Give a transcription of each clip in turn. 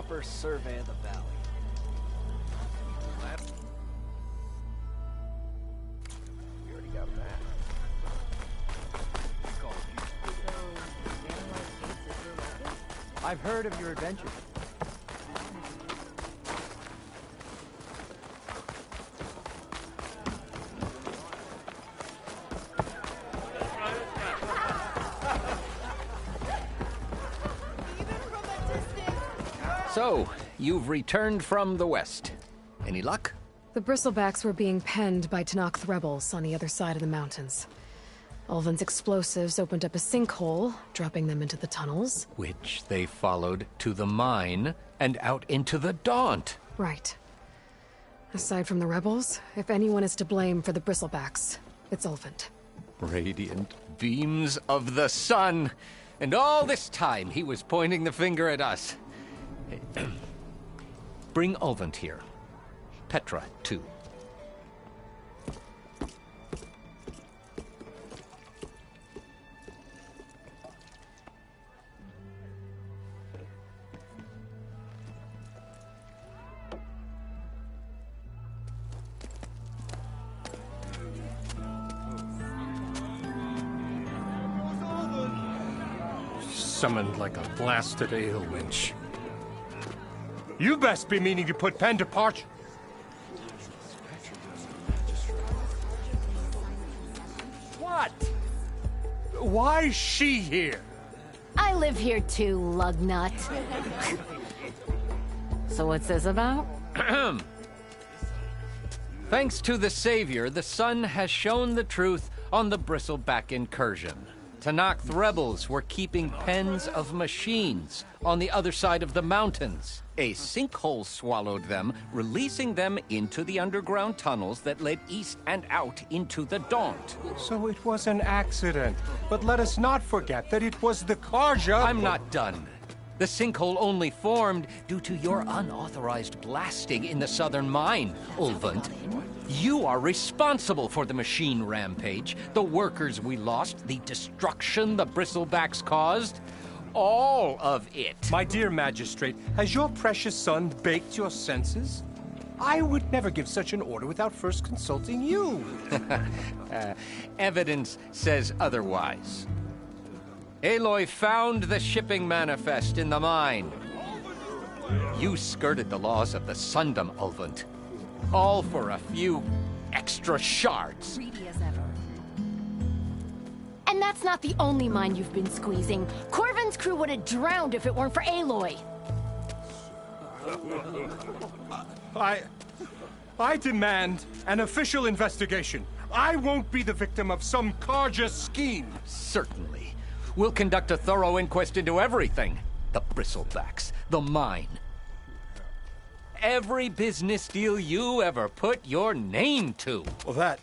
proper survey of the valley. We already got that. I've heard of your adventure. So, you've returned from the west. Any luck? The bristlebacks were being penned by Tanakh rebels on the other side of the mountains. Ulvin's explosives opened up a sinkhole, dropping them into the tunnels. Which they followed to the mine and out into the Daunt. Right. Aside from the rebels, if anyone is to blame for the bristlebacks, it's Ulvin. Radiant beams of the sun. And all this time he was pointing the finger at us. Bring Ulvin here. Petra, too. Summoned like a blasted ale winch. You best be meaning to put pen to parch. What? Why is she here? I live here too, lugnut. So what's this about? Thanks to the Savior, the sun has shown the truth on the bristleback incursion. Tanakh rebels were keeping pens of machines on the other side of the mountains. A sinkhole swallowed them, releasing them into the underground tunnels that led east and out into the Daunt. So it was an accident. But let us not forget that it was the Karja... I'm not done. The sinkhole only formed due to your unauthorized blasting in the southern mine, Ulvund. You are responsible for the machine rampage, the workers we lost, the destruction the bristlebacks caused. All of it. My dear magistrate, has your precious son baked your senses? I would never give such an order without first consulting you. Evidence says otherwise. Aloy found the shipping manifest in the mine. You skirted the laws of the Sundom, Ulvund. All for a few extra shards. Greedy as ever. And that's not the only mine you've been squeezing. Corvin's crew would have drowned if it weren't for Aloy. I demand an official investigation. I won't be the victim of some Karja scheme. Certainly. We'll conduct a thorough inquest into everything. The bristlebacks, the mine. Every business deal you ever put your name to. Well,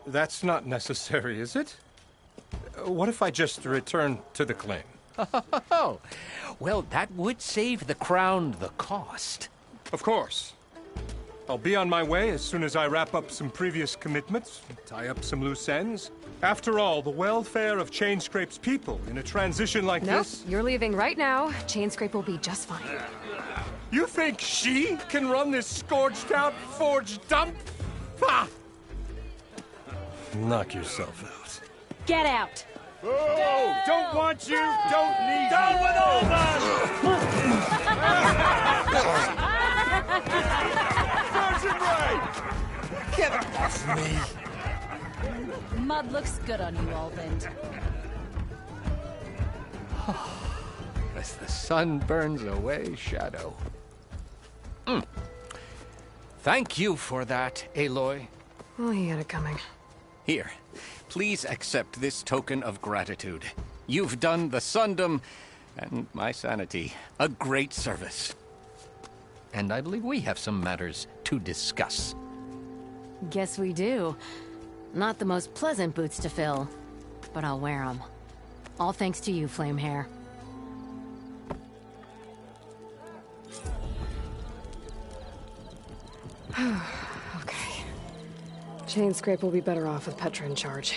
that's not necessary, is it? What if I just return to the claim? Oh, well, that would save the crown the cost. Of course. I'll be on my way as soon as I wrap up some previous commitments, tie up some loose ends. After all, the welfare of Chainscrape's people in a transition like this... Nope, you're leaving right now. Chainscrape will be just fine. You think she can run this scorched-out forged dump? Ha! Knock yourself out. Get out! Oh, don't want you, don't need you. Down with all that! Virgin Ray! Get off me! Mud looks good on you, Ulvin. As the sun burns away shadow. Thank you for that, Aloy. Oh, he had it coming. Here, please accept this token of gratitude. You've done the Sundom and my sanity a great service. And I believe we have some matters to discuss. Guess we do. Not the most pleasant boots to fill, but I'll wear them. All thanks to you, Flamehair. Okay. Chainscrape will be better off with Petra in charge.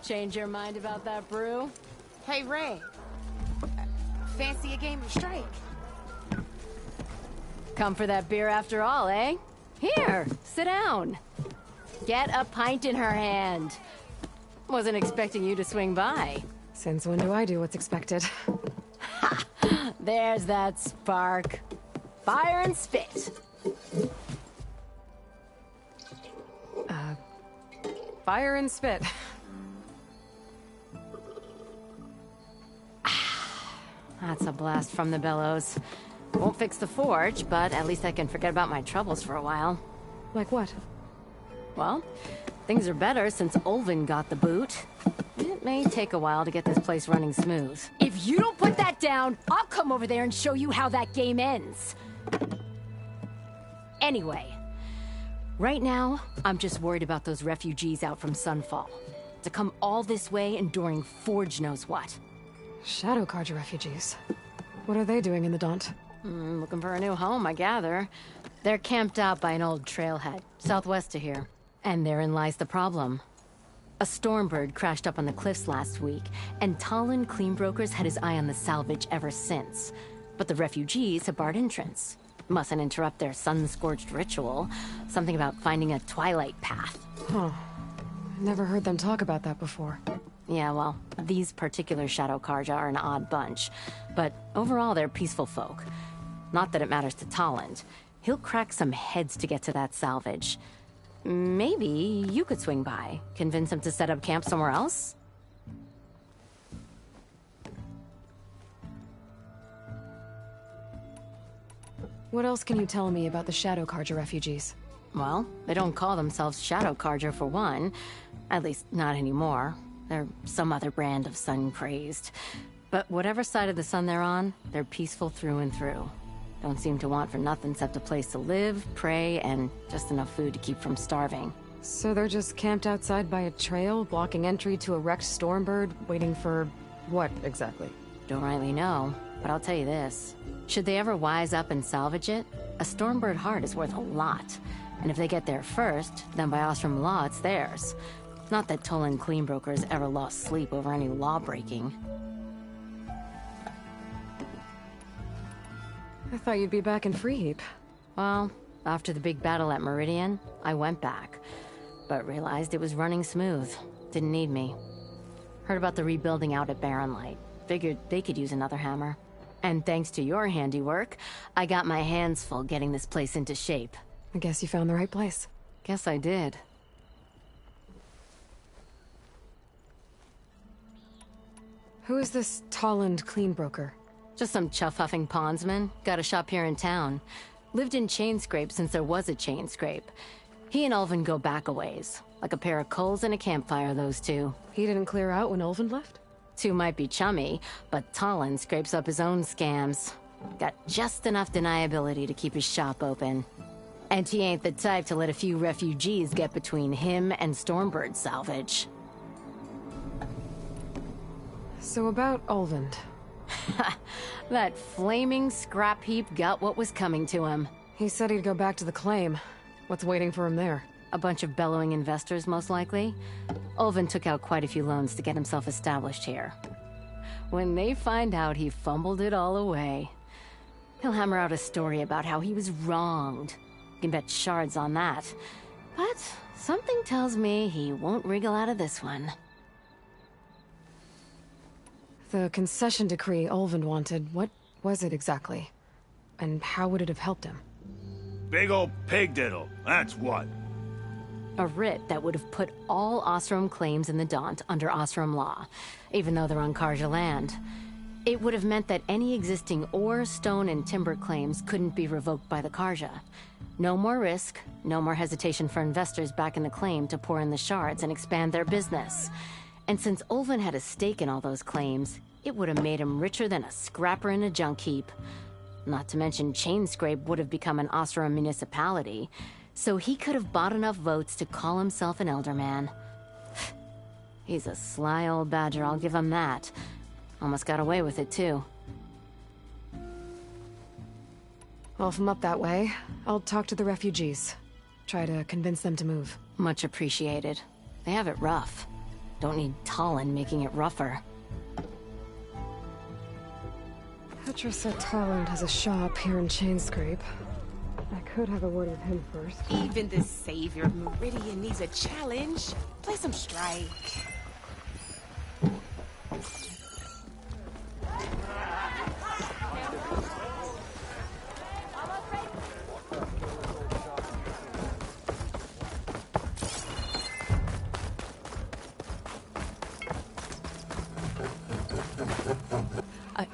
Change your mind about that brew? Hey, Ray. Fancy a game of Strike? Come for that beer after all, eh? Here, sit down. Get a pint in her hand. Wasn't expecting you to swing by. Since when do I do what's expected? There's that spark. Fire and spit. Fire and spit. That's a blast from the bellows. Won't fix the forge, but at least I can forget about my troubles for a while. Like what? Well, things are better since Olvin got the boot. It may take a while to get this place running smooth. If you don't put that down, I'll come over there and show you how that game ends. Anyway, right now, I'm just worried about those refugees out from Sunfall. To come all this way enduring Forge knows what. Shadow Carja refugees. What are they doing in the Daunt? Looking for a new home, I gather. They're camped out by an old trailhead, southwest of here. And therein lies the problem. A Stormbird crashed up on the cliffs last week, and Talon Cleanbrokers had his eye on the salvage ever since. But the refugees have barred entrance. Mustn't interrupt their sun-scorched ritual. Something about finding a twilight path. Huh. Never heard them talk about that before. Yeah, well, these particular Shadow Carja are an odd bunch. But overall, they're peaceful folk. Not that it matters to Talon. He'll crack some heads to get to that salvage. Maybe you could swing by, convince him to set up camp somewhere else? What else can you tell me about the Shadow Carja refugees? Well, they don't call themselves Shadow Carja for one. At least, not anymore. They're some other brand of sun-crazed. But whatever side of the sun they're on, they're peaceful through and through. Don't seem to want for nothing except a place to live, pray, and just enough food to keep from starving. So they're just camped outside by a trail, blocking entry to a wrecked Stormbird, waiting for... what, exactly? Don't rightly know, but I'll tell you this. Should they ever wise up and salvage it, a Stormbird heart is worth a lot. And if they get there first, then by Ostrom law, it's theirs. Not that Tolan Cleanbrokers ever lost sleep over any law-breaking. I thought you'd be back in Freeheap. Well, after the big battle at Meridian, I went back. But realized it was running smooth. Didn't need me. Heard about the rebuilding out at Barren Light. Figured they could use another hammer. And thanks to your handiwork, I got my hands full getting this place into shape. I guess you found the right place. Guess I did. Who is this Tolland Cleanbroker? Just some chuff-huffing pondsman. Got a shop here in town. Lived in Chainscrape since there was a Chainscrape. He and Ulvin go back a ways. Like a pair of coals and a campfire, those two. He didn't clear out when Ulvin left? Two might be chummy, but Talon scrapes up his own scams. Got just enough deniability to keep his shop open. And he ain't the type to let a few refugees get between him and Stormbird salvage. So about Ulvin. That flaming scrap heap got what was coming to him. He said he'd go back to the claim. What's waiting for him there? A bunch of bellowing investors, most likely. Ulvin took out quite a few loans to get himself established here. When they find out he fumbled it all away, he'll hammer out a story about how he was wronged. You can bet shards on that. But something tells me he won't wriggle out of this one. The concession decree Ulvin wanted, what was it exactly? And how would it have helped him? Big old pig diddle, that's what. A writ that would have put all Ostrom claims in the Daunt under Ostrom law, even though they're on Carja land. It would have meant that any existing ore, stone, and timber claims couldn't be revoked by the Carja. No more risk, no more hesitation for investors back in the claim to pour in the shards and expand their business. And since Ulvin had a stake in all those claims, it would have made him richer than a scrapper in a junk heap. Not to mention Chainscrape would have become an Ostrom municipality, so he could have bought enough votes to call himself an elderman. He's a sly old badger, I'll give him that. Almost got away with it, too. Well, if I'm up that way, I'll talk to the refugees. Try to convince them to move. Much appreciated. They have it rough. Don't need Talon making it rougher. Petra said Talland has a shop here in Chainscrape. I could have a word with him first. Even the savior of Meridian needs a challenge. Play some Strike.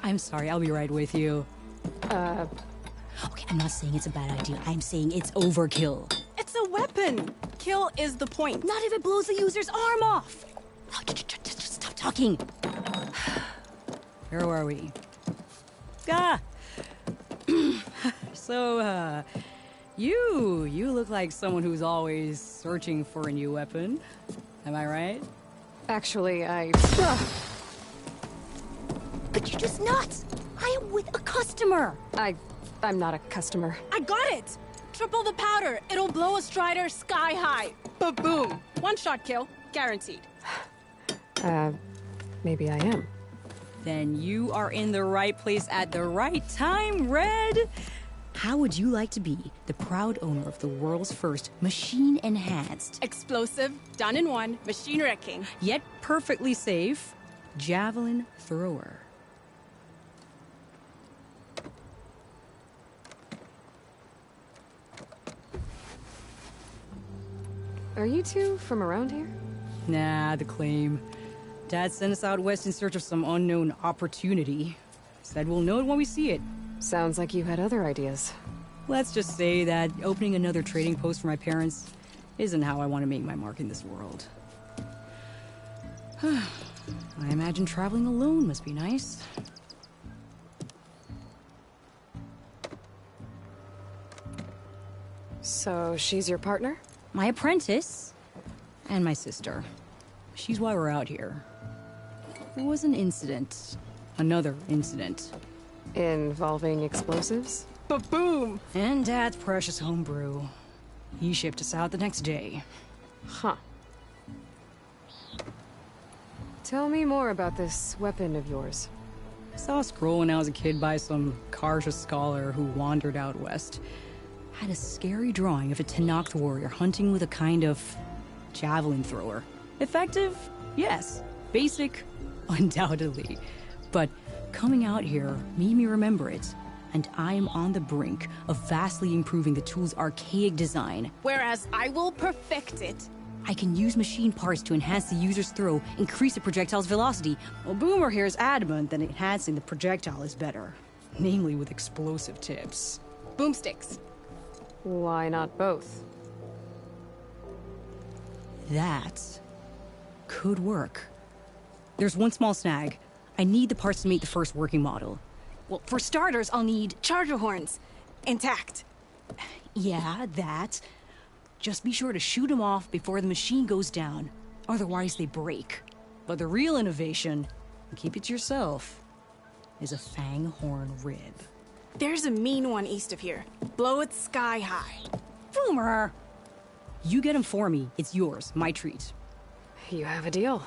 I'm sorry, I'll be right with you. Okay, I'm not saying it's a bad idea. I'm saying it's overkill. It's a weapon. Kill is the point. Not if it blows the user's arm off. Oh, just stop talking. Where are we? Ah! So, you look like someone who's always searching for a new weapon. Am I right? Actually, But you're just nuts. I am with a customer. I'm not a customer. I got it. Triple the powder. It'll blow a Strider sky high. Ba-boom. One-shot kill. Guaranteed. Maybe I am. Then you are in the right place at the right time, Red. How would you like to be the proud owner of the world's first machine-enhanced, Explosive, done in one, machine wrecking. Yet perfectly safe, javelin thrower? Are you two from around here? Nah, the claim. Dad sent us out west in search of some unknown opportunity. Said we'll know it when we see it. Sounds like you had other ideas. Let's just say that opening another trading post for my parents isn't how I want to make my mark in this world. I imagine traveling alone must be nice. So she's your partner? My apprentice and my sister. She's why we're out here. There was an incident. Another incident. Involving explosives? Ba-boom. And Dad's precious homebrew. He shipped us out the next day. Huh. Tell me more about this weapon of yours. I saw a scroll when I was a kid by some Karja scholar who wandered out west. Had a scary drawing of a Tenakth warrior hunting with a kind of javelin thrower. Effective? Yes. Basic? Undoubtedly. But coming out here made me remember it. And I'm on the brink of vastly improving the tool's archaic design. Whereas I will perfect it. I can use machine parts to enhance the user's throw, increase the projectile's velocity. Well, Boomer here is adamant that enhancing the projectile is better. Namely with explosive tips. Boomsticks. Why not both? That could work. There's one small snag. I need the parts to make the first working model. Well, for starters, I'll need charger horns. Intact. Yeah, that. Just be sure to shoot them off before the machine goes down. Otherwise, they break. But the real innovation, and keep it to yourself, is a fang horn rib. There's a mean one east of here. Blow it sky high. Boomer! You get him for me. It's yours. My treat. You have a deal.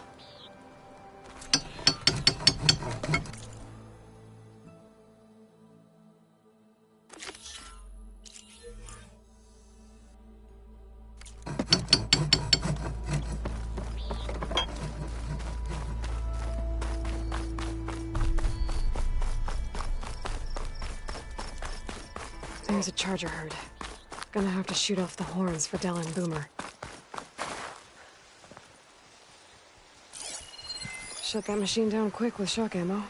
There's a charger herd. Gonna have to shoot off the horns for Dell and Boomer. Shut that machine down quick with shock ammo.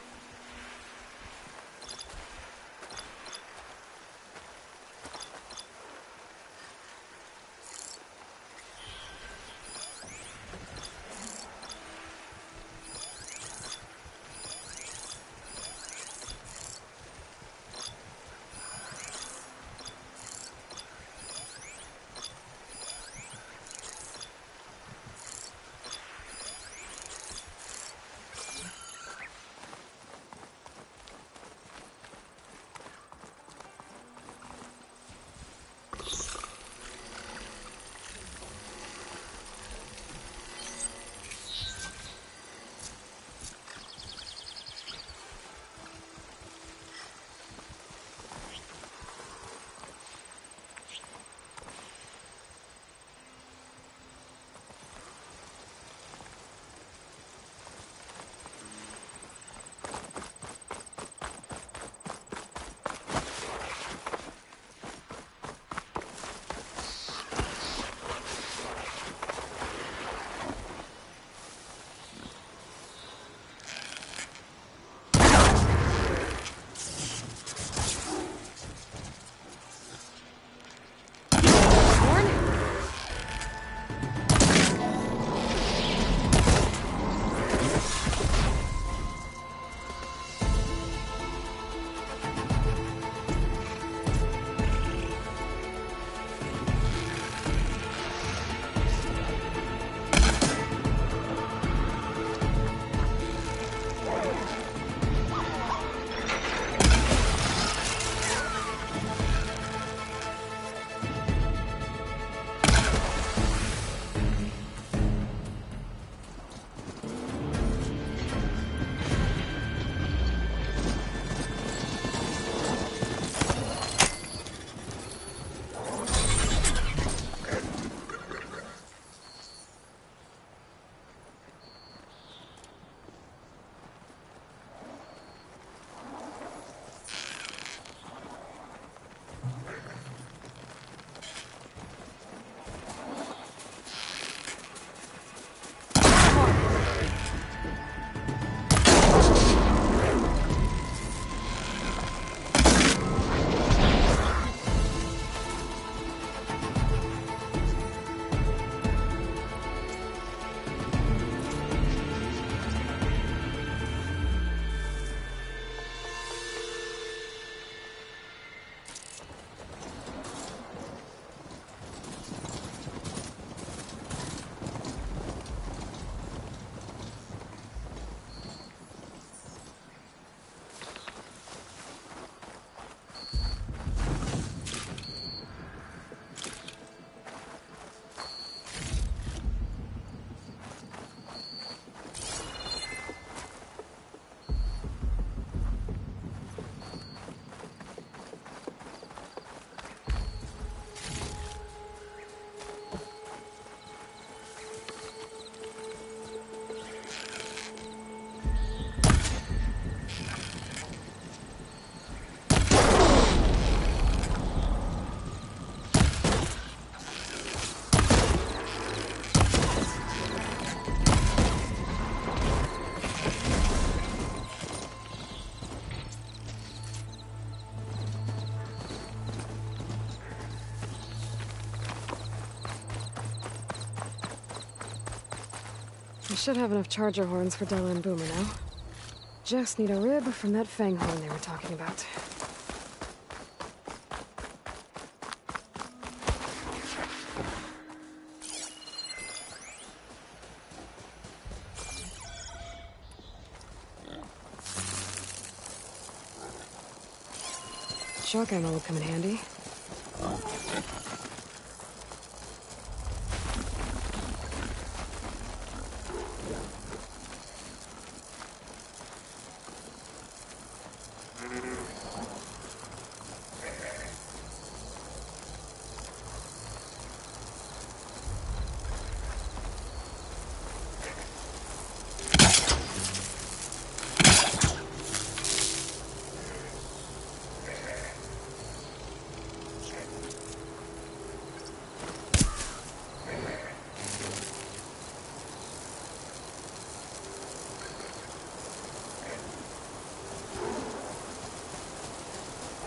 I should have enough charger horns for Della and Boomer now. Just need a rib from that fang horn they were talking about. Shock ammo would come in handy.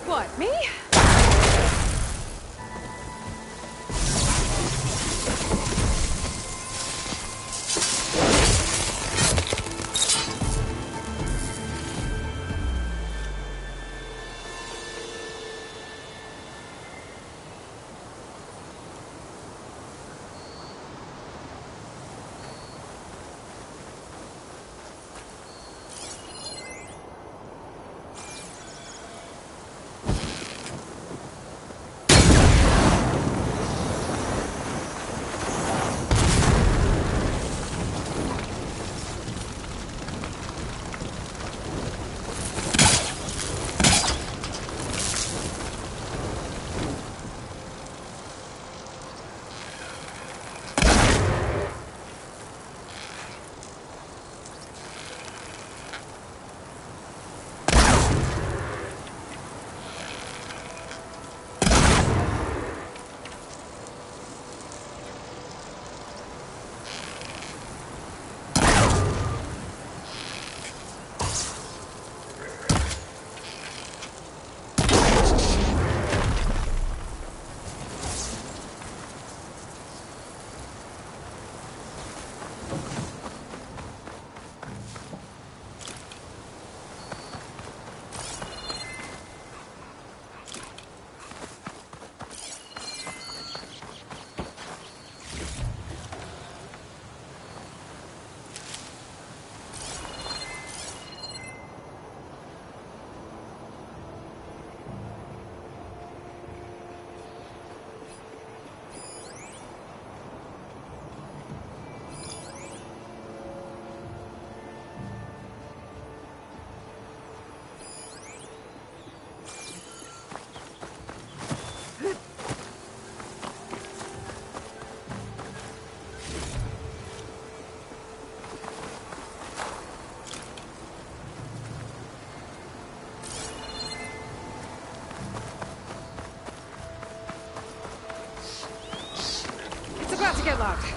What, me? About to get locked.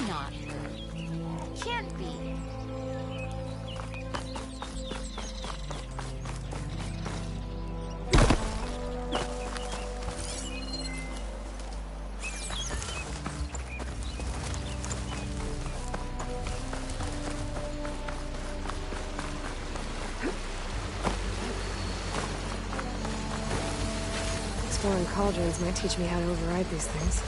not? Can't be. Exploring cauldrons might teach me how to override these things.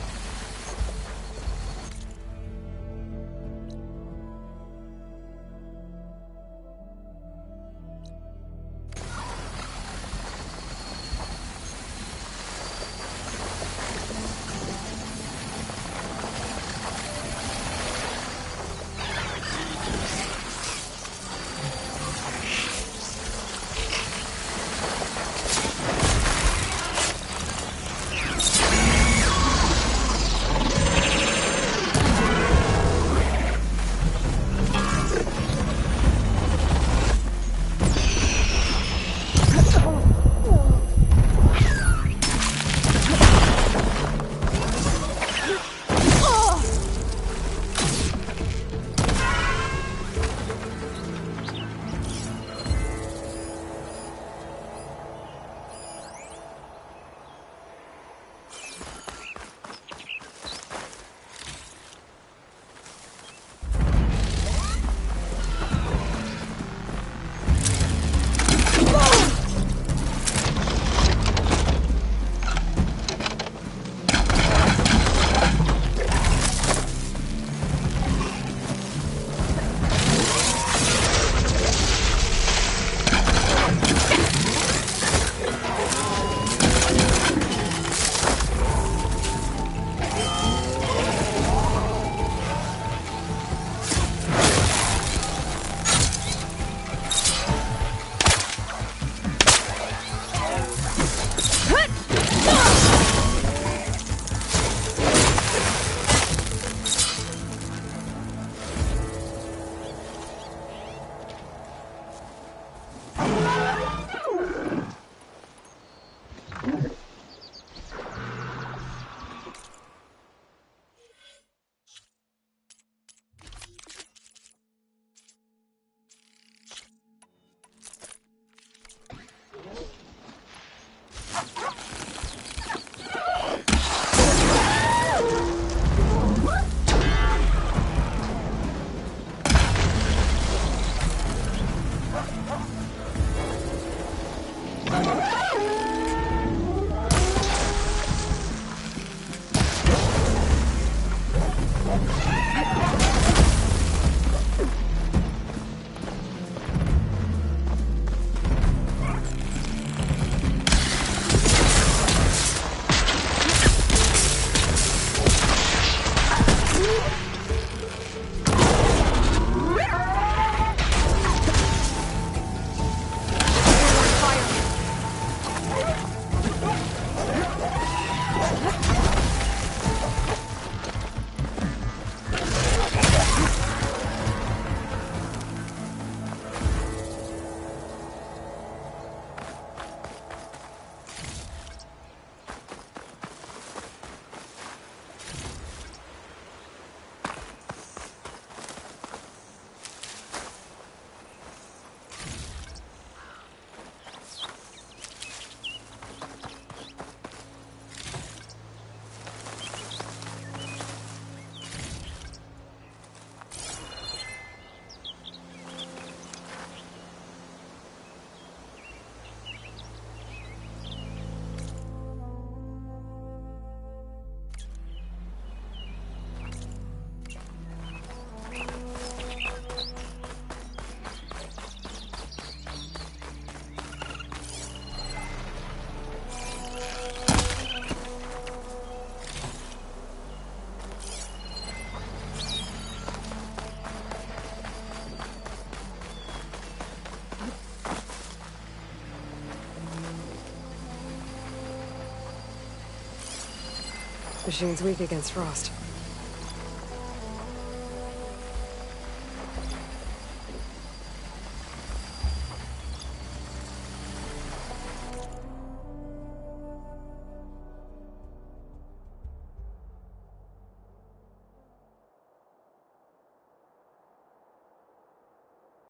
Machine's weak against frost.